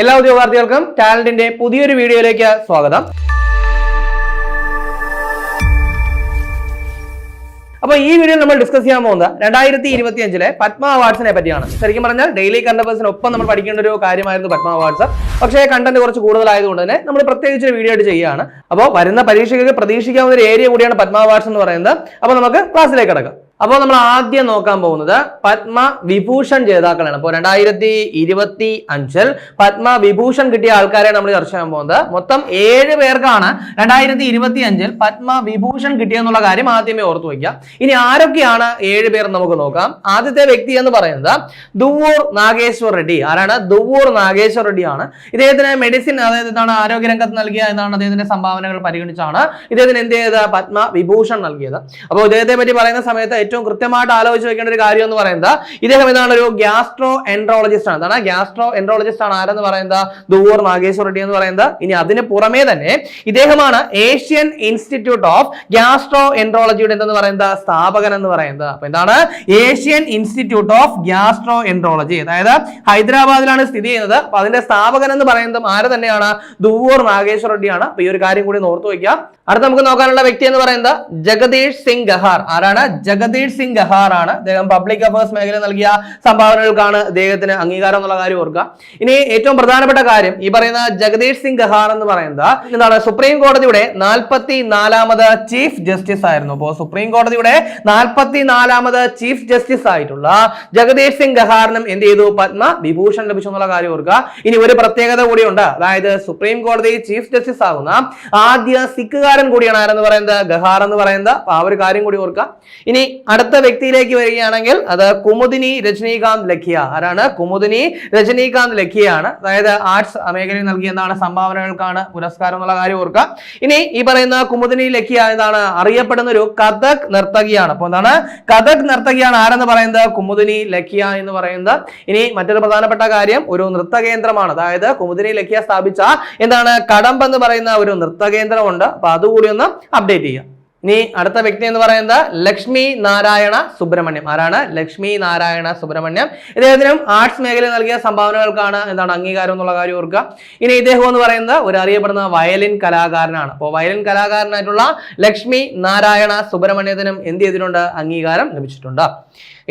എല്ലാ ഉദ്യോഗാർത്ഥികൾക്കും ടാലന്റിന്റെ പുതിയൊരു വീഡിയോയിലേക്ക് സ്വാഗതം. അപ്പോൾ ഈ വീഡിയോയിൽ നമ്മൾ ഡിസ്കസ് ചെയ്യാൻ പോകുന്നത് 2025 പത്മ അവാർഡ്സിനെ പറ്റിയാണ്. ശരിക്കും പറഞ്ഞാൽ ഡെയിലി കറണ്ട് അഫയേഴ്സിനൊപ്പം നമ്മൾ പഠിക്കേണ്ട ഒരു കാര്യമായിരുന്നു പത്മ അവാർഡ്സ്. പക്ഷേ കണ്ടന്റ് കുറച്ച് കൂടുതലായതുകൊണ്ട് തന്നെ നമ്മൾ പ്രത്യേകിച്ച് വീഡിയോ ആയിട്ട് ചെയ്യുകയാണ്. അപ്പോൾ വരുന്ന പരീക്ഷയ്ക്ക് പ്രതീക്ഷിക്കാവുന്ന ഒരു ഏരിയ കൂടിയാണ് പത്മ അവാർഡ്സ് എന്ന് പറയുന്നത്. അപ്പോൾ നമുക്ക് ക്ലാസ്സിലേക്ക് കിടക്കാം. അപ്പോൾ നമ്മൾ ആദ്യം നോക്കാൻ പോകുന്നത് പത്മ വിഭൂഷൺ ജേതാക്കളാണ്. അപ്പോൾ 2025 പത്മ വിഭൂഷൺ കിട്ടിയ ആൾക്കാരെ നമ്മൾ ചർച്ച ചെയ്യാൻ പോകുന്നത്. മൊത്തം 7 പേർക്കാണ് 2025 പത്മ വിഭൂഷൺ കിട്ടിയെന്നുള്ള കാര്യം ആദ്യമേ ഓർത്തു വയ്ക്കുക. ഇനി ആരൊക്കെയാണ് 7 പേർ നമുക്ക് നോക്കാം. ആദ്യത്തെ വ്യക്തി എന്ന് പറയുന്നത് ദുവ്വൂർ നാഗേശ്വർ റെഡ്ഡി. ആരാണ്? ദുവ്വൂർ നാഗേശ്വർ റെഡ്ഡി ആണ്. ഇദ്ദേഹത്തിന് മെഡിസിൻ, അതായത് എന്താണ്, ആരോഗ്യരംഗത്ത് നൽകിയ എന്നാണ് അദ്ദേഹത്തിന്റെ സംഭാവനകൾ പരിഗണിച്ചാണ് ഇദ്ദേഹത്തിന് എന്ത് ചെയ്തത്? പത്മ വിഭൂഷൺ നൽകിയത്. അപ്പോൾ ഇദ്ദേഹത്തെ പറ്റി പറയുന്ന സമയത്ത് ഏറ്റവും കൃത്യമായിട്ട് ആലോചിച്ച് വെക്കേണ്ട ഒരു കാര്യം എന്ന് പറയുന്നത് ഇദ്ദേഹം എന്താണ്? ഒരു ഗ്യാസ്ട്രോ എൻട്രോളജിസ്റ്റ് ആണ്. എന്താണ്? ഗ്യാസ്ട്രോ എൻട്രോളജിസ്റ്റ് ആണ്. ആരെന്ന് പറയുന്നത്? ദുവ്വൂർ നാഗേശ്വർ റെഡ്ഡി എന്ന് പറയുന്നത്. ഇനി അതിന് പുറമേ തന്നെ ഇദ്ദേഹമാണ് ഏഷ്യൻ ഇൻസ്റ്റിറ്റ്യൂട്ട് ഓഫ് ഗ്യാസ്ട്രോ എൻട്രോളജിയുടെ എന്തെന്ന് പറയുന്നത്? സ്ഥാപകൻ എന്ന് പറയുന്നത്. അപ്പൊ എന്താണ്? Asian institute of gastro enterology, അതായത് ഹൈദരാബാദിലാണ് സ്ഥിതി ചെയ്യുന്നത്. അപ്പൊ അതിന്റെ സ്ഥാപകൻ എന്ന് പറയുന്നത് ആര് തന്നെയാണ്? ദുവ്വൂർ നാഗേശ്വർ റെഡ്ഡിയാണ്. അപ്പൊ ഈ ഒരു കാര്യം കൂടി ഓർത്തു വയ്ക്കുക. അടുത്ത നമുക്ക് നോക്കാനുള്ള വ്യക്തി എന്ന് പറയുന്നത് ജഗദീഷ് സിംഗ് ഗഹാർ. ആരാണ്? ജഗദീഷ് സിംഗ് ഗഹാർ ആണ്. അദ്ദേഹം പബ്ലിക് അഫയേഴ്സ് മേഖല നൽകിയ സംഭാവനകൾക്കാണ് അദ്ദേഹത്തിന് അംഗീകാരം എന്നുള്ള കാര്യം ഓർക്കുക. ഇനി ഏറ്റവും പ്രധാനപ്പെട്ട കാര്യം, ഈ പറയുന്ന ജഗദീഷ് സിംഗ് ഗഹാർ എന്ന് പറയുന്നത് എന്താണ്? സുപ്രീം കോടതിയുടെ 44ാമത് ചീഫ് ജസ്റ്റിസ് ആയിരുന്നു. അപ്പോൾ സുപ്രീം കോടതിയുടെ 44ാമത് ചീഫ് ജസ്റ്റിസ് ആയിട്ടുള്ള ജഗദീഷ് സിംഗ് ഗഹാറിനും എന്ത് ചെയ്തു? പത്മ വിഭൂഷൺ ലഭിച്ചു എന്നുള്ള കാര്യം ഓർക്കുക. ഇനി ഒരു പ്രത്യേകത കൂടിയുണ്ട്. അതായത് സുപ്രീം കോടതി ചീഫ് ജസ്റ്റിസ് ആകുന്ന ആദ്യ സിഖുകാരൻ കൂടിയാണ് ആരെന്ന് പറയുന്നത്? ഗഹാർ എന്ന് പറയുന്നത്. ആ ഒരു കാര്യം കൂടി ഓർക്കുക. ഇനി അടുത്ത വ്യക്തിയിലേക്ക് വരികയാണെങ്കിൽ അത് കുമുദിനി രജനീകാന്ത് ലഖിയ. ആരാണ്? കുമുദിനി രജനീകാന്ത് ലഖിയാണ്. അതായത് ആർട്സ് മേഖലയിൽ നൽകിയ എന്താണ് സംഭാവനകൾക്കാണ് പുരസ്കാരം എന്നുള്ള കാര്യം ഓർക്കുക. ഇനി ഈ പറയുന്ന കുമുദിനി ലഖിയ എന്താണ്? അറിയപ്പെടുന്ന ഒരു കഥക് നർത്തകിയാണ്. അപ്പോൾ എന്താണ്? കഥക് നർത്തകിയാണ്. ആരെന്ന് പറയുന്നത്? കുമുദിനി ലഖിയ എന്ന് പറയുന്നത്. ഇനി മറ്റൊരു പ്രധാനപ്പെട്ട കാര്യം, ഒരു നൃത്തകേന്ദ്രമാണ്. അതായത് കുമുദിനി ലഖിയ സ്ഥാപിച്ച എന്താണ്? കടമ്പ് എന്ന് പറയുന്ന ഒരു നൃത്തകേന്ദ്രമുണ്ട്. അപ്പൊ അതുകൂടി ഒന്ന് അപ്ഡേറ്റ് ചെയ്യാം. ഇനി അടുത്ത വ്യക്തി എന്ന് പറയുന്നത് ലക്ഷ്മി നാരായണ സുബ്രഹ്മണ്യം. ആരാണ്? ലക്ഷ്മി നാരായണ സുബ്രഹ്മണ്യം. ഇദ്ദേഹത്തിനും ആർട്സ് മേഖലയിൽ നൽകിയ സംഭാവനകൾക്കാണ് എന്താണ് അംഗീകാരം എന്നുള്ള കാര്യം ഓർക്കുക. ഇനി ഇദ്ദേഹം എന്ന് പറയുന്നത് ഒരു അറിയപ്പെടുന്ന വയലിൻ കലാകാരനാണ്. അപ്പോൾ വയലിൻ കലാകാരനായിട്ടുള്ള ലക്ഷ്മി നാരായണ സുബ്രഹ്മണ്യത്തിനും എന്ത് ചെയ്തിട്ടുണ്ട്? അംഗീകാരം ലഭിച്ചിട്ടുണ്ട്.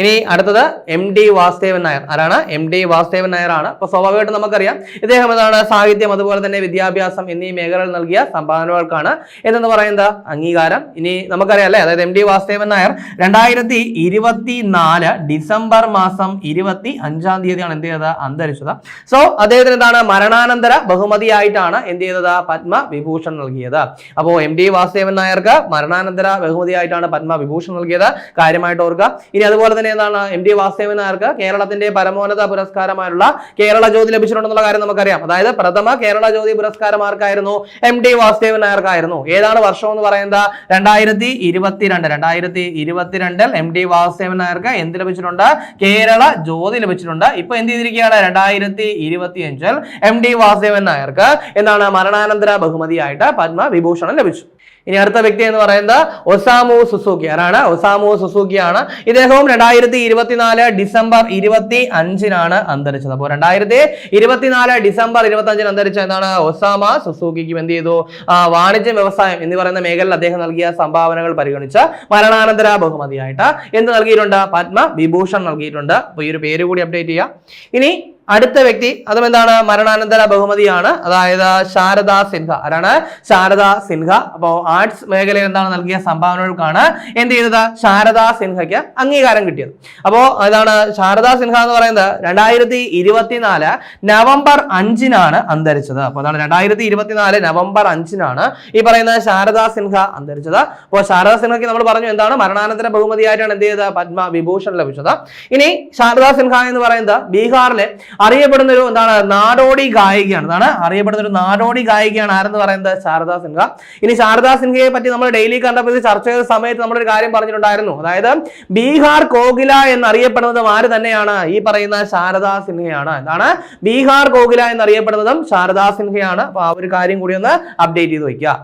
ഇനി അടുത്തത് MD വാസുദേവൻ നായർ. ആരാണ്? MD വാസുദേവൻ നായർ ആണ്. അപ്പൊ സ്വാഭാവികമായിട്ടും നമുക്കറിയാം ഇദ്ദേഹം എന്താണ്? സാഹിത്യം, അതുപോലെ തന്നെ വിദ്യാഭ്യാസം എന്നീ മേഖലകൾ നൽകിയ സംഭാവനകൾക്കാണ് എന്തെന്ന് പറയുന്നത്? അംഗീകാരം. ഇനി നമുക്കറിയാം അല്ലെ, അതായത് MD വാസുദേവൻ നായർ 2024 ഡിസംബർ മാസം 25-ാം തീയതിയാണ് എന്ത് ചെയ്തത്? അന്തരിച്ചത്. സോ അദ്ദേഹത്തിന് എന്താണ്? മരണാനന്തര ബഹുമതിയായിട്ടാണ് എന്ത് ചെയ്തത്? പത്മ വിഭൂഷൺ നൽകിയത്. അപ്പോൾ MD വാസുദേവൻ നായർക്ക് മരണാനന്തര ബഹുമതിയായിട്ടാണ് പത്മ വിഭൂഷൺ നൽകിയത്. കാര്യമായിട്ട് ഓർക്കുക. ഇനി അതുപോലെ തന്നെ എന്താണ്? MD വാസുദേവൻ നായർക്ക് കേരളത്തിന്റെ പരമോന്നത പുരസ്കാരമായുള്ള കേരള ജ്യോതി ലഭിച്ചിട്ടുണ്ടെന്നുള്ള കാര്യം നമുക്കറിയാം. അതായത് പ്രഥമ കേരള ജ്യോതി പുരസ്കാരം ആർക്കായിരുന്നു? MD വാസുദേവൻ നായർക്കായിരുന്നു. ഏതാണ് വർഷം എന്ന് പറയുന്നത്? 2022 MD വാസുദേവൻ നായർക്ക് എന്ത് ലഭിച്ചിട്ടുണ്ട്? കേരള ജ്യോതി ലഭിച്ചിട്ടുണ്ട്. ഇപ്പൊ എന്ത് ചെയ്തിരിക്കുകയാണ്? 2025 MD വാസുദേവൻ നായർക്ക് എന്താണ്? മരണാനന്തര ബഹുമതിയായിട്ട് പത്മ വിഭൂഷണം ലഭിച്ചു. ഇനി അടുത്ത വ്യക്തി എന്ന് പറയുന്നത് ഒസാമു സുസുക്കി. ആരാണ്? ഒസാമു സുസുക്കി ആണ്. ഇദ്ദേഹവും 2024 ഡിസംബർ 25-നാണ് അന്തരിച്ചത്. അപ്പോൾ 2024 ഡിസംബർ 25-ന് അന്തരിച്ച എന്താണ്? ഒസാമ സുസുക്കിക്കും എന്ത് ചെയ്തു? വാണിജ്യം, വ്യവസായം എന്നീ പറയുന്ന മേഖലയിൽ അദ്ദേഹം നൽകിയ സംഭാവനകൾ പരിഗണിച്ച് മരണാനന്തര ബഹുമതിയായിട്ട് എന്ത് നൽകിയിട്ടുണ്ട്? പത്മ വിഭൂഷൺ നൽകിയിട്ടുണ്ട്. അപ്പൊ ഈ ഒരു പേര് കൂടി അപ്ഡേറ്റ് ചെയ്യാം. ഇനി അടുത്ത വ്യക്തി അതും എന്താണ്? മരണാനന്തര ബഹുമതിയാണ്. അതായത് ശാരദ സിൻഹ. ആരാണ്? ശാരദ സിൻഹ. അപ്പോൾ ആർട്സ് മേഖലയിൽ എന്താണ് നൽകിയ സംഭാവനകൾക്കാണ് എന്ത് ചെയ്തത്? ശാരദ സിൻഹയ്ക്ക് അംഗീകാരം കിട്ടിയത്. അപ്പോൾ അതാണ് ശാരദ സിൻഹ എന്ന് പറയുന്നത് 2024 നവംബർ 5-നാണ് അന്തരിച്ചത്. അപ്പോൾ അതാണ് 2024 നവംബർ 5-നാണ് ഈ പറയുന്ന ശാരദ സിൻഹ അന്തരിച്ചത്. അപ്പോൾ ശാരദ സിൻഹയ്ക്ക് നമ്മൾ പറഞ്ഞു എന്താണ്? മരണാനന്തര ബഹുമതിയായിട്ടാണ് എന്ത് ചെയ്തത്? പത്മ വിഭൂഷൺ ലഭിച്ചത്. ഇനി ശാരദ സിൻഹ എന്ന് പറയുന്നത് ബീഹാറിലെ അറിയപ്പെടുന്ന ഒരു എന്താണ്? നാടോടി ഗായികയാണ്. എന്താണ്? അറിയപ്പെടുന്ന ഒരു നാടോടി ഗായികയാണ്. ആരെന്ന് പറയുന്നത്? ശാരദ സിൻഹ. ഇനി ശാരദ സിൻഹയെ പറ്റി നമ്മൾ ഡെയിലി കണ്ടപ്പോൾ ചർച്ച ചെയ്ത സമയത്ത് നമ്മളൊരു കാര്യം പറഞ്ഞിട്ടുണ്ടായിരുന്നു. അതായത് ബീഹാർ കോകില എന്നറിയപ്പെടുന്നതും ആര് തന്നെയാണ്? ഈ പറയുന്ന ശാരദ സിൻഹയാണ്. എന്താണ്? ബീഹാർ കോകില എന്നറിയപ്പെടുന്നതും ശാരദ സിൻഹയാണ്. അപ്പൊ ആ ഒരു കാര്യം കൂടി ഒന്ന് അപ്ഡേറ്റ് ചെയ്ത് വയ്ക്കുക.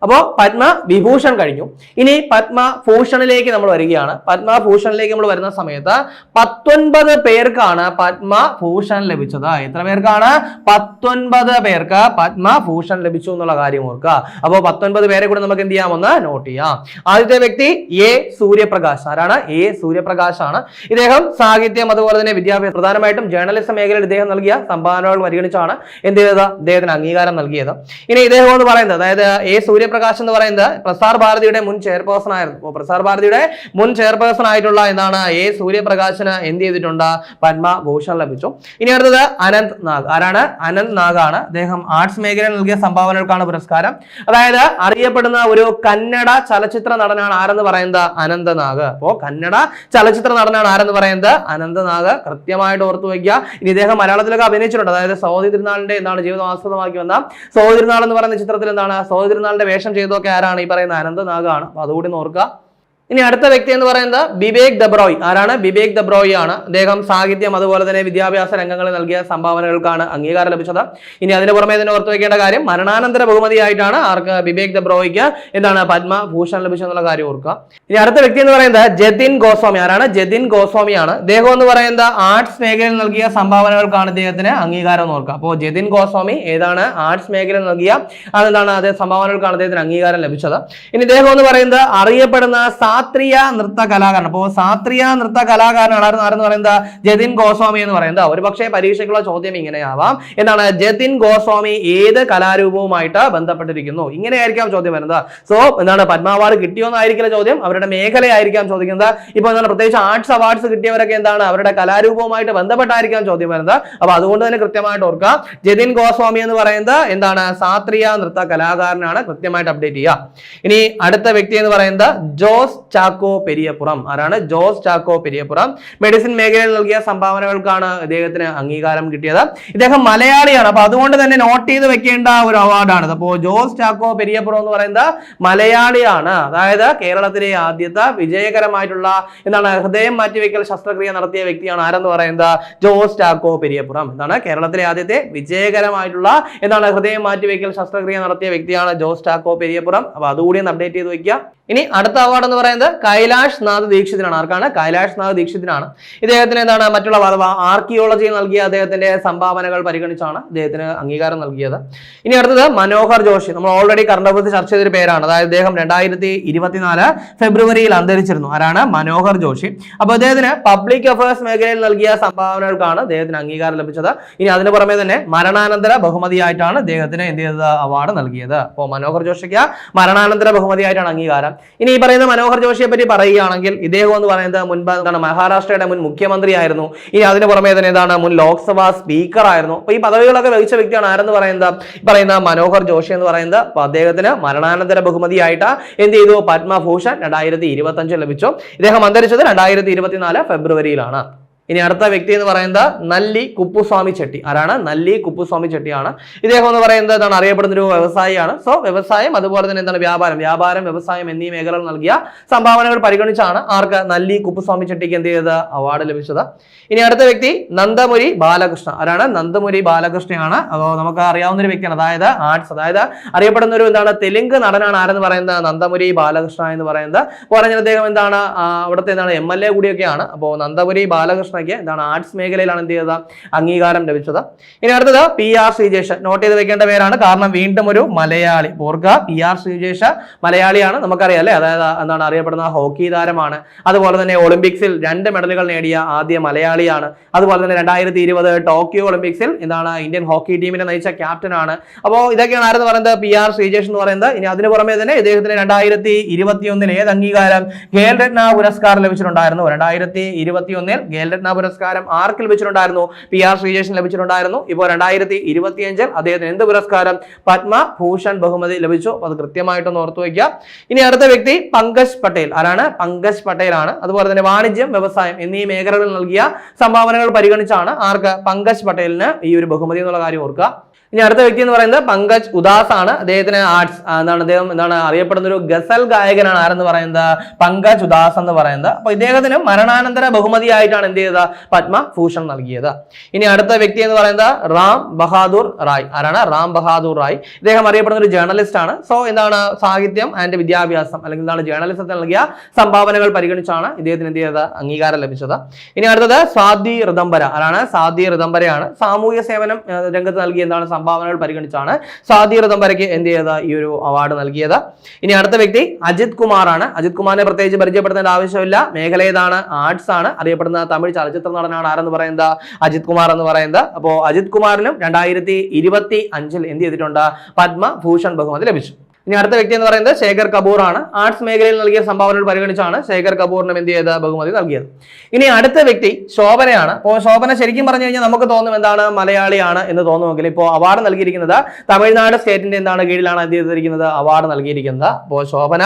അപ്പോൾ പത്മവിഭൂഷൺ കഴിഞ്ഞു. ഇനി പത്മഭൂഷണിലേക്ക് നമ്മൾ വരികയാണ്. പത്മഭൂഷണിലേക്ക് നമ്മൾ വരുന്ന സമയത്ത് 19 പേർക്കാണ് പത്മഭൂഷൺ ലഭിച്ചത്. എത്ര പേർക്കാണ്? 19 പേർക്ക് പത്മഭൂഷൺ ലഭിച്ചു എന്നുള്ള കാര്യം ഓർക്കുക. അപ്പോൾ 19 പേരെ കൂടെ നമുക്ക് എന്ത് ചെയ്യാം? ഒന്ന് നോട്ട് ചെയ്യാം. ആദ്യത്തെ വ്യക്തി എ സൂര്യപ്രകാശ്. ആരാണ്? എ സൂര്യപ്രകാശ് ആണ്. ഇദ്ദേഹം സാഹിത്യം അതുപോലെ തന്നെ വിദ്യാഭ്യാസം, പ്രധാനമായിട്ടും ജേർണലിസം മേഖലയിൽ ഇദ്ദേഹം നൽകിയ സംഭാവനകൾ പരിഗണിച്ചാണ് എന്ത് ചെയ്തത്? ഇദ്ദേഹത്തിന് അംഗീകാരം നൽകിയത്. ഇനി ഇദ്ദേഹം എന്ന് പറയുന്നത്, അതായത് എ സൂര്യപ്രകാശ് എന്ന് പറയുന്നത് പ്രസാർ ഭാരതിയുടെ മുൻ ചെയർപേഴ്സൺ ആയിരുന്നു. അപ്പോൾ പ്രസാർ ഭാരതിയുടെ മുൻ ചെയർപേഴ്സൺ ആയിട്ടുള്ള എന്താണ് എ സൂര്യപ്രകാശിന് എന്ത് ചെയ്തിട്ടുണ്ട്? പത്മഭൂഷൺ ലഭിച്ചു. ഇനി അടുത്തത് അനന്ത് നാഗ്. ആരാണ്? അനന്ത് നാഗ് ആണ്. അദ്ദേഹം ആർട്സ് മേഖലയിൽ നൽകിയ സംഭാവനകൾക്കാണ് പുരസ്കാരം. അതായത് അറിയപ്പെടുന്ന ഒരു കന്നഡ ചലച്ചിത്ര നടനാണ് ആരെന്ന് പറയുന്നത്? അനന്ത് നാഗ്. അപ്പോ കന്നഡ ചലച്ചിത്ര നടനാണ് ആരെന്ന് പറയുന്നത്? അനന്ത് നാഗ്. കൃത്യമായിട്ട് ഓർത്തു വയ്ക്കുക. ഇനി ഇദ്ദേഹം മലയാളത്തിലൊക്കെ അഭിനയിച്ചിട്ടുണ്ട്. അതായത് സൗദി തിരുനാളിന്റെ എന്താണ് ജീവിതം ആസ്പദമാക്കി വന്ന സൗദി തിരുനാൾ എന്ന് പറയുന്ന ചിത്രത്തിൽ എന്താണ് സൗദി തിരുനാളിന്റെ വേഷം ചെയ്തതൊക്കെ ആരാണ്? ഈ പറയുന്ന അനന്ത് നാഗ് ആണ്. അപ്പൊ അതുകൂടി ഓർക്കുക. ഇനി അടുത്ത വ്യക്തി എന്ന് പറയുന്നത് ബിബേക് ദബ്രോയ്. ആരാണ്? ബിബേക് ദബ്രോയ് ആണ്. അദ്ദേഹം സാഹിത്യം അതുപോലെ തന്നെ വിദ്യാഭ്യാസ രംഗങ്ങളിൽ നൽകിയ സംഭാവനകൾക്കാണ് അംഗീകാരം ലഭിച്ചത്. ഇനി അതിന് പുറമെ തന്നെ ഓർത്തു വെക്കേണ്ട കാര്യം, മരണാനന്തര ബഹുമതിയായിട്ടാണ് ആർക്ക്? ബിബേക് ദബ്രോയ്ക്ക് എന്താണ് പത്മഭൂഷൺ ലഭിച്ചെന്നുള്ള കാര്യം ഓർക്കുക. ഇനി അടുത്ത വ്യക്തി എന്ന് പറയുന്നത് ജതിൻ ഗോസ്വാമി. ആരാണ്? ജതിൻ ഗോസ്വാമി ആണ്. അദ്ദേഹം എന്ന് പറയുന്നത് ആർട്സ് മേഖലയിൽ നൽകിയ സംഭാവനകൾക്കാണ് ഇദ്ദേഹത്തിന് അംഗീകാരം ഓർക്കുക. അപ്പോൾ ജതിൻ ഗോസ്വാമി ഏതാണ്? ആർട്സ് മേഖലയിൽ നൽകിയ അതെന്താണ് അദ്ദേഹം സംഭാവനകൾക്കാണ് അദ്ദേഹത്തിന് അംഗീകാരം ലഭിച്ചത്. ഇനി ഇദ്ദേഹം എന്ന് പറയുന്നത് അറിയപ്പെടുന്ന സാത്രിയ നൃത്ത കലാകാരൻ. അപ്പോൾ സാത്രിയ നൃത്ത കലാകാരനാണ് ആരെന്ന് പറയുന്നത്? ജതിൻ ഗോസ്വാമി എന്ന് പറയുന്നത്. ഒരു പക്ഷേ പരീക്ഷയ്ക്കുള്ള ചോദ്യം ഇങ്ങനെയാവാം, എന്താണ് ജതിൻ ഗോസ്വാമി ഏത് കലാരൂപവുമായിട്ട് ബന്ധപ്പെട്ടിരിക്കുന്നു? ഇങ്ങനെയായിരിക്കാം ചോദ്യം വരുന്നത്. സോ എന്താണ് പത്മ അവാർഡ് കിട്ടിയോന്നായിരിക്കില്ല ചോദ്യം, അവരുടെ മേഖലയായിരിക്കാം ചോദിക്കുന്നത്. ഇപ്പൊ എന്താണ് പ്രത്യേകിച്ച് ആർട്സ് അവാർഡ്സ് കിട്ടിയവരൊക്കെ എന്താണ് അവരുടെ കലാരൂപവുമായിട്ട് ബന്ധപ്പെട്ടായിരിക്കാം ചോദ്യം വരുന്നത്. അപ്പൊ അതുകൊണ്ട് തന്നെ കൃത്യമായിട്ട് ഓർക്കുക, ജതിൻ ഗോസ്വാമി എന്ന് പറയുന്നത് എന്താണ്? സാത്രിയ നൃത്ത കലാകാരനാണ്. കൃത്യമായിട്ട് അപ്ഡേറ്റ് ചെയ്യുക. ഇനി അടുത്ത വ്യക്തി എന്ന് പറയുന്നത് ജോസ് ചാക്കോ പെരിയപ്പുറം. ആരാണ്? ജോസ് ചാക്കോ പെരിയപ്പുറം. മെഡിസിൻ മേഖലയിൽ നൽകിയ സംഭാവനകൾക്കാണ് ഇദ്ദേഹത്തിന് അംഗീകാരം കിട്ടിയത്. ഇദ്ദേഹം മലയാളിയാണ്. അപ്പൊ അതുകൊണ്ട് തന്നെ നോട്ട് ചെയ്ത് വെക്കേണ്ട ഒരു അവാർഡാണ്. അപ്പോൾ ജോസ് ചാക്കോ പെരിയപ്പുറം എന്ന് പറയുന്നത് മലയാളിയാണ്. അതായത് കേരളത്തിലെ ആദ്യത്തെ വിജയകരമായിട്ടുള്ള എന്താണ് ഹൃദയം മാറ്റിവെക്കൽ ശസ്ത്രക്രിയ നടത്തിയ വ്യക്തിയാണ് ആരെന്ന് പറയുന്നത്? ജോസ് ചാക്കോ പെരിയപ്പുറം. എന്താണ് കേരളത്തിലെ ആദ്യത്തെ വിജയകരമായിട്ടുള്ള എന്താണ് ഹൃദയം മാറ്റിവെക്കൽ ശസ്ത്രക്രിയ നടത്തിയ വ്യക്തിയാണ് ജോസ് ചാക്കോ പെരിയപ്പുറം. അപ്പൊ അതുകൂടി ഒന്ന് അപ്ഡേറ്റ് ചെയ്ത് വെക്കുക. ഇനി അടുത്ത അവാർഡ് എന്ന് പറയുന്നത് കൈലാഷ് നാഥ് ദീക്ഷിതിനാണ്. ആർക്കാണ്? കൈലാഷ് നാഥ് ദീക്ഷിതിനാണ്. ഇദ്ദേഹത്തിന് എന്താണ് മറ്റുള്ള ആർക്കിയോളജി നൽകിയ അദ്ദേഹത്തിന്റെ സംഭാവനകൾ പരിഗണിച്ചാണ് ഇദ്ദേഹത്തിന് അംഗീകാരം നൽകിയത്. ഇനി അടുത്തത് മനോഹർ ജോഷി. നമ്മൾ ഓൾറെഡി കറണ്ട് അഫയേഴ്സ് ചർച്ച ചെയ്തൊരു പേരാണ്. അതായത് അദ്ദേഹം 2024 ഫെബ്രുവരിയിൽ അന്തരിച്ചിരുന്നു. ആരാണ്? മനോഹർ ജോഷി. അപ്പൊ അദ്ദേഹത്തിന് പബ്ലിക് അഫയേഴ്സ് മേഖലയിൽ നൽകിയ സംഭാവനകൾക്കാണ് അദ്ദേഹത്തിന് അംഗീകാരം ലഭിച്ചത്. ഇനി അതിന് പുറമെ തന്നെ മരണാനന്തര ബഹുമതിയായിട്ടാണ് അദ്ദേഹത്തിന് എന്ത് ചെയ്തത്? അവാർഡ് നൽകിയത്. അപ്പോൾ മനോഹർ ജോഷിക്ക് മരണാനന്തര ബഹുമതിയായിട്ടാണ് അംഗീകാരം. ഇനി ഈ പറയുന്ന മനോഹർ ജോഷിയെ പറ്റി പറയുകയാണെങ്കിൽ ഇദ്ദേഹം എന്ന് പറയുന്നത് മുൻപ് എന്താണ് മഹാരാഷ്ട്രയുടെ മുൻ മുഖ്യമന്ത്രിയായിരുന്നു. ഇനി അതിന് പുറമെ തന്നെ എന്താണ് മുൻ ലോക്സഭാ സ്പീക്കർ ആയിരുന്നു. അപ്പൊ ഈ പദവികളൊക്കെ വഹിച്ച വ്യക്തിയാണ് ആരെന്ന് പറയുന്ന മനോഹർ ജോഷി എന്ന് പറയുന്നത്. അപ്പൊ അദ്ദേഹത്തിന് മരണാനന്തര ബഹുമതിയായിട്ട് എന്ത് ചെയ്തു? പത്മഭൂഷൺ 2025 ലഭിച്ചു. ഇദ്ദേഹം അന്തരിച്ചത് 2024 ഫെബ്രുവരിയിലാണ്. ഇനി അടുത്ത വ്യക്തി എന്ന് പറയുന്നത് നല്ലി കുപ്പുസ്വാമി ചെട്ടി. ആരാണ്? നല്ലി കുപ്പുസ്വാമി ചെട്ടിയാണ്. ഇദ്ദേഹം എന്ന് പറയുന്നത് എന്താണ് അറിയപ്പെടുന്ന ഒരു വ്യവസായിയാണ്. സോ വ്യവസായം അതുപോലെ തന്നെ എന്താണ് വ്യാപാരം വ്യവസായം എന്നീ മേഖലകൾ നൽകിയ സംഭാവനകൾ പരിഗണിച്ചാണ് ആർക്ക്? നല്ലി കുപ്പുസ്വാമി ചെട്ടിക്ക് എന്ത് ചെയ്തത്? അവാർഡ് ലഭിച്ചത്. ഇനി അടുത്ത വ്യക്തി നന്ദമുരി ബാലകൃഷ്ണ. ആരാണ്? നന്ദമുരി ബാലകൃഷ്ണയാണ്. അപ്പോൾ നമുക്ക് അറിയാവുന്ന ഒരു വ്യക്തിയാണ്. അതായത് ആർട്സ്, അതായത് അറിയപ്പെടുന്ന ഒരു എന്താണ് തെലുങ്ക് നടനാണ് ആരെന്ന് പറയുന്നത്? നന്ദമുരി ബാലകൃഷ്ണ എന്ന് പറയുന്നത്. പറഞ്ഞാൽ അദ്ദേഹം എന്താണ് അവിടുത്തെ എന്താണ് MLA കൂടിയൊക്കെയാണ്. അപ്പോൾ നന്ദമുരി ബാലകൃഷ്ണ എന്താണ് ആർട്സ് മേഖലയിലാണ് എന്ത് ചെയ്തത്? അംഗീകാരം ലഭിച്ചത്. ഇനി അടുത്തത് PR ശ്രീജേഷ്. നോട്ട് ചെയ്ത് വെക്കേണ്ട പേരാണ്, കാരണം വീണ്ടും ഒരു മലയാളി. ഓർക്കുക, PR ശ്രീജേഷ് മലയാളിയാണ്. നമുക്കറിയാം അല്ലെ, അതായത് എന്താണ് അറിയപ്പെടുന്ന ഹോക്കി താരമാണ്. അതുപോലെ തന്നെ ഒളിമ്പിക്സിൽ 2 മെഡലുകൾ നേടിയ ആദ്യ മലയാളിയാണ്. അതുപോലെ തന്നെ 2020 ടോക്കിയോ ഒളിമ്പിക്സിൽ എന്താണ് ഇന്ത്യൻ ഹോക്കി ടീമിനെ നയിച്ച ക്യാപ്റ്റനാണ്. അപ്പോൾ ഇതൊക്കെയാണ് ആരെന്ന് പറയുന്നത്? PR ശ്രീജേഷ് എന്ന് പറയുന്നത്. ഇനി അതിന് പുറമെ തന്നെ ഇദ്ദേഹത്തിന് 2021 ഏത് അംഗീകാരം? ഖേൽ രത്ന പുരസ്കാരം ലഭിച്ചിട്ടുണ്ടായിരുന്നു. 2021 ഖേൽ രത്ന പുരസ്കാരം ആർക്ക് ലഭിച്ചിട്ടുണ്ടായിരുന്നു? PR ശ്രീജേഷിന് ലഭിച്ചിട്ടുണ്ടായിരുന്നു. ഇപ്പോൾ 2025 അദ്ദേഹത്തിന് എന്ത് പുരസ്കാരം? പത്മഭൂഷൺ ബഹുമതി ലഭിച്ചു. അത് കൃത്യമായിട്ടൊന്ന് ഓർത്തു വയ്ക്കുക. ഇനി അടുത്ത വ്യക്തി പങ്കജ് പട്ടേൽ. ആരാണ്? പങ്കജ് പട്ടേൽ ആണ്. അതുപോലെ തന്നെ വാണിജ്യം വ്യവസായം എന്നീ മേഖലകളിൽ നൽകിയ സംഭാവനകൾ പരിഗണിച്ചാണ് ആർക്ക്? പങ്കജ് പട്ടേലിന് ഈ ഒരു ബഹുമതി എന്നുള്ള കാര്യം ഓർക്കുക. ഇനി അടുത്ത വ്യക്തി എന്ന് പറയുന്നത് പങ്കജ് ഉദാസ് ആണ്. അദ്ദേഹത്തിന് ആർട്സ് അദ്ദേഹം അറിയപ്പെടുന്ന ഒരു ഗസൽ ഗായകനാണ്. ആരെന്ന് പറയുന്നത്? പങ്കജ് ഉദാസ് എന്ന് പറയുന്നത്. അപ്പൊ ഇദ്ദേഹത്തിന് മരണാനന്തര ബഹുമതിയായിട്ടാണ് എന്ത് ചെയ്തത്? ചെയ്ത പത്മഭൂഷൺ നൽകിയത്. ഇനി അടുത്ത വ്യക്തി എന്ന് പറയുന്നത് റാം ബഹാദൂർ റായ്. ആരാണ്? റാം ബഹാദൂർ റായ്. ഇദ്ദേഹം അറിയപ്പെടുന്ന ഒരു ജേർണലിസ്റ്റ് ആണ്. സോ എന്താണ്? സാഹിത്യം ആൻഡ് വിദ്യാഭ്യാസം അല്ലെങ്കിൽ എന്താണ് ജേർണലിസത്തിൽ നൽകിയ സംഭാവനകൾ പരിഗണിച്ചാണ് ഇദ്ദേഹത്തിന് എന്ത് ചെയ്തത്? അംഗീകാരം ലഭിച്ചത്. ഇനി അടുത്തത് സ്വാതി ഋതംബര. ആരാണ്? സ്വാതി ഋതംബരയാണ്. സാമൂഹ്യ സേവനം രംഗത്ത് നൽകിയ എന്താണ് സംഭാവനകൾ പരിഗണിച്ചാണ് സ്വാതി ഋതംബരയ്ക്ക് എന്ത് ചെയ്തത്? ഈ ഒരു അവാർഡ് നൽകിയത്. ഇനി അടുത്ത വ്യക്തി അജിത് കുമാർ ആണ്. അജിത് കുമാറിനെ പ്രത്യേകിച്ച് പരിചയപ്പെടുത്തേണ്ട ആവശ്യമില്ല. മേഖല ഏതാണ്? ആർട്സ് ആണ്. അറിയപ്പെടുന്ന തമിഴ് ചലച്ചിത്ര നടനാണ് ആരെന്ന് പറയുന്നത്? അജിത് കുമാർ എന്ന് പറയുന്നത്. അപ്പോ അജിത് കുമാറിനും 2025 എന്ത് ചെയ്തിട്ടുണ്ട്? പത്മഭൂഷൺ ബഹുമതി ലഭിച്ചു. ഇനി അടുത്ത വ്യക്തി എന്ന് പറയുന്നത് ശേഖർ കപൂർ ആണ്. ആർട്സ് മേഖലയിൽ നൽകിയ സംഭാവനകൾ പരിഗണിച്ചാണ് ശേഖർ കപൂറിനും എന്ത് ചെയ്ത ബഹുമതി നൽകിയത്. ഇനി അടുത്ത വ്യക്തി ശോഭനയാണ്. അപ്പോൾ ശോഭന ശരിക്കും പറഞ്ഞു കഴിഞ്ഞാൽ നമുക്ക് തോന്നും എന്താണ് മലയാളിയാണ് എന്ന് തോന്നുമെങ്കിൽ ഇപ്പോൾ അവാർഡ് നൽകിയിരിക്കുന്നത് തമിഴ്നാട് സ്റ്റേറ്റിന്റെ എന്താണ് കീഴിലാണ് എന്ത് ചെയ്തിരിക്കുന്നത്? അവാർഡ് നൽകിയിരിക്കുന്നത്. അപ്പോൾ ശോഭന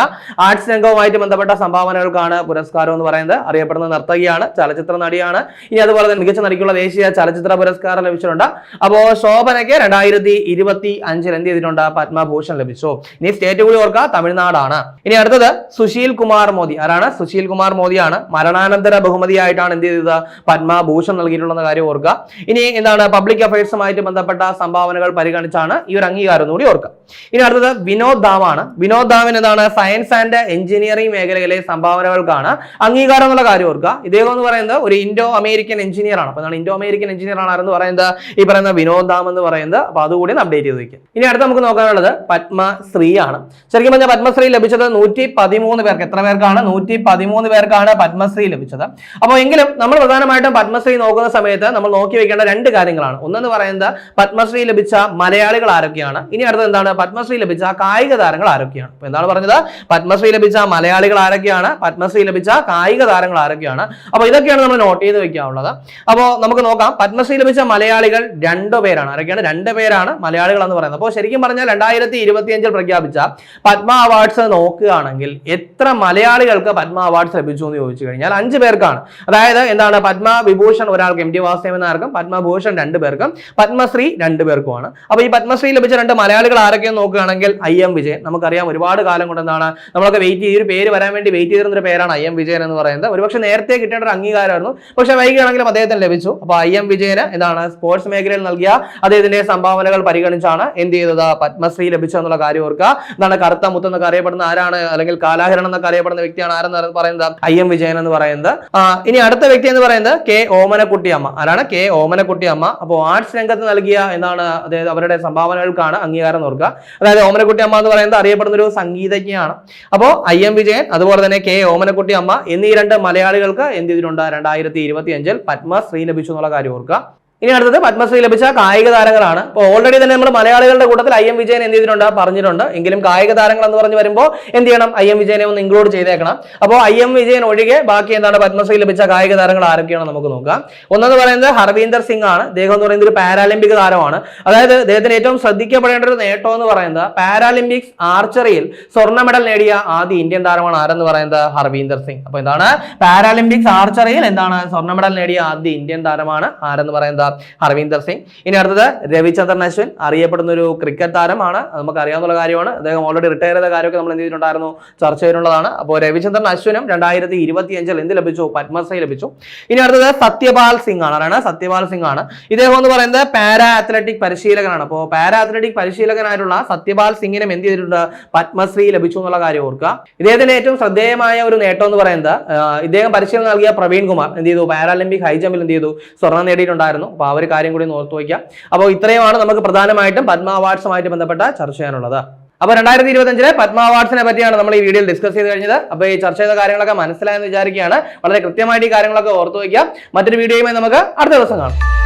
ആർട്സ് രംഗവുമായിട്ട് ബന്ധപ്പെട്ട സംഭാവനകൾക്കാണ് പുരസ്കാരം എന്ന് പറയുന്നത്. അറിയപ്പെടുന്ന നർത്തകിയാണ്, ചലച്ചിത്ര നടിയാണ്. ഇനി അതുപോലെ തന്നെ മികച്ച നടിക്കുള്ള ദേശീയ ചലച്ചിത്ര പുരസ്കാരം ലഭിച്ചിട്ടുണ്ട്. അപ്പോൾ ശോഭനയ്ക്ക് 2025 എന്ത് ചെയ്തിട്ടുണ്ട്? പത്മഭൂഷൺ ലഭിച്ചു. സ്റ്റേറ്റ് കൂടി ഓർക്കുക, തമിഴ്നാടാണ്. ഇനി അടുത്തത് സുശീൽ കുമാർ മോദി. ആരാണ്? സുശീൽ കുമാർ മോദിയാണ്. മരണാനന്തര ബഹുമതിയായിട്ടാണ് എന്ത് ചെയ്തത്? പത്മഭൂഷൺ നൽകിയിട്ടുള്ള കാര്യം ഓർക്കുക. ഇനി എന്താണ്? പബ്ലിക് അഫയേഴ്സുമായിട്ട് ബന്ധപ്പെട്ട സംഭാവനകൾ പരിഗണിച്ചാണ് ഈ ഒരു അംഗീകാരം കൂടി ഓർക്കുക. ഇനി അടുത്തത് വിനോദ് ധാം ആണ്. വിനോദ് ധാമിന് എന്താണ്? സയൻസ് ആൻഡ് എഞ്ചിനീയറിംഗ് മേഖലയിലെ സംഭാവനകൾക്കാണ് അംഗീകാരം എന്നുള്ള കാര്യം ഓർക്കുക. ഇദ്ദേഹം എന്ന് പറയുന്നത് ഒരു ഇൻഡോ അമേരിക്കൻ എഞ്ചിനീയർ ആണ്. അപ്പൊ എന്താണ് ഇൻഡോ അമേരിക്കൻ എഞ്ചിനീയർ ആണ് ആരെന്ന് പറയുന്നത്? ഈ പറയുന്ന വിനോദ് ധാം എന്ന് പറയുന്നത്. അപ്പൊ അതുകൂടി അപ്ഡേറ്റ് ചെയ്ത് വയ്ക്കുക. ഇനി അടുത്ത് നമുക്ക് നോക്കാനുള്ളത് പത്മശ്രീ ആണ്. ശരിക്കും പറഞ്ഞാൽ പത്മശ്രീ ലഭിച്ചത് 113 പേർക്ക്. എത്ര പേർക്കാണ്? 113 പേർക്കാണ് പത്മശ്രീ ലഭിച്ചത്. അപ്പോൾ എങ്കിലും നമ്മൾ പ്രധാനമായിട്ടും പത്മശ്രീ നോക്കുന്ന സമയത്ത് നമ്മൾ നോക്കി വെക്കേണ്ട രണ്ട് കാര്യങ്ങളാണ്. ഒന്നെന്ന് പറയുന്നത് പത്മശ്രീ ലഭിച്ച മലയാളികൾ ആരൊക്കെയാണ്. ഇനി അടുത്തത് എന്താണ്? പത്മശ്രീ ലഭിച്ച കായിക താരങ്ങൾ ആരൊക്കെയാണ്. അപ്പൊ എന്താണ് പറഞ്ഞത്? പത്മശ്രീ ലഭിച്ച മലയാളികൾ ആരൊക്കെയാണ്, പത്മശ്രീ ലഭിച്ച കായിക താരങ്ങൾ ആരൊക്കെയാണ്. അപ്പൊ ഇതൊക്കെയാണ് നമ്മൾ നോട്ട് ചെയ്ത് വെക്കാനുള്ളത്. അപ്പോൾ നമുക്ക് നോക്കാം. പത്മശ്രീ ലഭിച്ച മലയാളികൾ 2 പേരാണ്. ആരൊക്കെയാണ്? 2 പേരാണ് മലയാളികൾ എന്ന് പറയുന്നത്. അപ്പോൾ ശരിക്കും പറഞ്ഞാൽ 2025 പ്രഖ്യാപിച്ച പത്മ അവാർഡ്സ് നോക്കുകയാണെങ്കിൽ എത്ര മലയാളികൾക്ക് പത്മ അവാർഡ്സ് ലഭിച്ചു എന്ന് ചോദിച്ചു കഴിഞ്ഞാൽ 5 പേർക്കാണ്. അതായത് എന്താണ്? പത്മവിഭൂഷൺ ഒരാൾക്ക്, MT വാസുദേവൻ ആർക്കും, പത്മഭൂഷൺ 2 പേർക്കും, പത്മശ്രീ 2 പേർക്കുമാണ്. അപ്പൊ ഈ പത്മശ്രീ ലഭിച്ച 2 മലയാളികൾ ആരൊക്കെയെന്ന് നോക്കുകയാണെങ്കിൽ IM വിജയൻ. നമുക്കറിയാം ഒരുപാട് കാലം കൊണ്ട് എന്താണ് നമ്മളൊക്കെ വെയിറ്റ് ചെയ്ത്, ഈ ഒരു പേര് വരാൻ വേണ്ടി വെയിറ്റ് ചെയ്തിരുന്ന ഒരു പേരാണ് IM വിജയൻ എന്ന് പറയുന്നത്. ഒരുപക്ഷെ നേരത്തെ കിട്ടേണ്ട ഒരു അംഗീകാരമായിരുന്നു, പക്ഷെ വൈകിയാണെങ്കിലും അദ്ദേഹത്തിന് ലഭിച്ചു. അപ്പൊ IM വിജയന് എന്താണ് സ്പോർട്സ് മേഖലയിൽ നൽകിയ അദ്ദേഹത്തിന്റെ സംഭാവനകൾ പരിഗണിച്ചാണ് എന്ത് ചെയ്തത്? പത്മശ്രീ ലഭിച്ചെന്നുള്ള കാര്യം ഓർക്കുക. എന്താണ്? കറുത്ത മുത്ത് എന്നൊക്കെ അറിയപ്പെടുന്ന ആരാണ്, അല്ലെങ്കിൽ കാലാഹരണം എന്നൊക്കെ അറിയപ്പെടുന്ന വ്യക്തിയാണ് ആരെന്ന് പറയുന്നത്? IM വിജയൻ എന്ന് പറയുന്നത്. ഇനി അടുത്ത വ്യക്തി എന്ന് പറയുന്നത് K ഓമനക്കുട്ടി അമ്മ. ആരാണ്? K ഓമനക്കുട്ടി അമ്മ. അപ്പോൾ ആർട്സ് രംഗത്ത് നൽകിയ എന്താണ് അവരുടെ സംഭാവനകൾക്കാണ് അംഗീകാരം ഓർക്കുക. അതായത് ഓമനക്കുട്ടി അമ്മ എന്ന് പറയുന്നത് അറിയപ്പെടുന്ന ഒരു സംഗീതജ്ഞയാണ്. അപ്പോൾ IM വിജയൻ അതുപോലെ തന്നെ K ഓമനക്കുട്ടി അമ്മ എന്നീ 2 മലയാളികൾക്ക് എന്ത് ചെയ്തിട്ടുണ്ട്? 2025 പത്മശ്രീ ലഭിച്ചു എന്നുള്ള കാര്യം ഓർക്കുക. ഇനി അടുത്തത് പത്മശ്രീ ലഭിച്ച കായിക താരങ്ങളാണ്. അപ്പോൾ ഓൾറെഡി തന്നെ നമ്മൾ മലയാളികളുടെ കൂട്ടത്തിൽ IM വിജയൻ എന്ത് ചെയ്തിട്ടുണ്ട്? പറഞ്ഞിട്ടുണ്ട്. എങ്കിലും കായിക താരങ്ങൾ എന്ന് പറഞ്ഞു വരുമ്പോൾ എന്ത് ചെയ്യണം? IM വിജയനെ ഒന്ന് ഇൻക്ലൂഡ് ചെയ്തേക്കണം. അപ്പോൾ IM വിജയൻ ഒഴികെ ബാക്കി എന്താണ് പത്മശ്രീ ലഭിച്ച കായിക താരങ്ങൾ ആരൊക്കെയാണ് നമുക്ക് നോക്കാം. ഒന്നെന്ന് പറയുന്നത് ഹർവീന്ദർ സിംഗ് ആണ്. അദ്ദേഹം എന്ന് പറയുന്നത് ഒരു പാരാലിമ്പിക് താരമാണ്. അതായത് അദ്ദേഹത്തിന് ഏറ്റവും ശ്രദ്ധിക്കപ്പെടേണ്ട ഒരു നേട്ടം എന്ന് പറയുന്നത് പാരാലിമ്പിക്സ് ആർച്ചറിയിൽ സ്വർണ്ണ മെഡൽ നേടിയ ആദ്യ ഇന്ത്യൻ താരമാണ് ആരെന്ന് പറയുന്നത്? ഹർവീന്ദർ സിംഗ്. അപ്പൊ എന്താണ്? പാരാലിമ്പിക്സ് ആർച്ചറിയിൽ എന്താണ് സ്വർണ്ണ മെഡൽ നേടിയ ആദ്യ ഇന്ത്യൻ താരമാണ് ആരെന്ന് പറയുന്നത്? ഹർവീന്ദർ സിംഗ്. ഇനി അടുത്തത് രവിചന്ദ്രൻ അശ്വിൻ. അറിയപ്പെടുന്ന ഒരു ക്രിക്കറ്റ് താരമാണ്. നമുക്ക് അറിയാവുന്ന കാര്യമാണ്. അദ്ദേഹം ഓൾറെഡി റിട്ടയർ ചെയ്ത കാര്യമൊക്കെ നമ്മൾ എന്ത് ചെയ്തിട്ടുണ്ടായിരുന്നു? ചർച്ച ചെയ്തിട്ടുള്ളതാണ്. അപ്പോൾ രവിചന്ദ്രൻ അശ്വിനും 2025 എന്ത് ലഭിച്ചു? പത്മശ്രീ ലഭിച്ചു. ഇനി അടുത്തത് സത്യപാൽ സിംഗ് ആണ്. ആരാണ്? സത്യപാൽ സിംഗ് ആണ്. ഇദ്ദേഹം എന്ന് പറയുന്നത് പാരാ അത്ലറ്റിക് പരിശീലകനാണ്. അപ്പോൾ പാരാ അത്ലറ്റിക് പരിശീലകനായിട്ടുള്ള സത്യപാൽ സിംഗിനും എന്ത് ചെയ്തിട്ടുണ്ട്? പത്മശ്രീ ലഭിച്ചു എന്നുള്ള കാര്യം ഓർക്കുക. ഇദ്ദേഹത്തിന്റെ ഏറ്റവും ശ്രദ്ധേയമായ ഒരു നേട്ടം എന്ന് പറയുന്നത് ഇദ്ദേഹം പരിശീലനം നൽകിയ പ്രവീൺ കുമാർ എന്ത് ചെയ്തു? പാരാലിമ്പിക് ഹൈ ജമ്പിൽ എന്ത് ചെയ്തു? സ്വർണ്ണം നേടിയിട്ടുണ്ടായിരുന്നു. അപ്പൊ ആ ഒരു കാര്യം കൂടി ഓർത്തു വയ്ക്കാം. അപ്പോൾ ഇത്രയുമാണ് നമുക്ക് പ്രധാനമായിട്ടും പത്മ അവാർഡ്സുമായിട്ട് ബന്ധപ്പെട്ട ചർച്ച ചെയ്യാനുള്ളത്. അപ്പോൾ 2025 പത്മ അവാർഡ്സിനെ പറ്റിയാണ് നമ്മൾ ഈ വീഡിയോയിൽ ഡിസ്കസ് ചെയ്ത് കഴിഞ്ഞത്. അപ്പോൾ ഈ ചർച്ച ചെയ്ത കാര്യങ്ങളൊക്കെ മനസ്സിലായെന്ന് വിചാരിക്കുകയാണ്. വളരെ കൃത്യമായിട്ട് ഈ കാര്യങ്ങളൊക്കെ ഓർത്തു വയ്ക്കാം. മറ്റൊരു വീഡിയോയുമായി നമുക്ക് അടുത്ത ദിവസം കാണാം.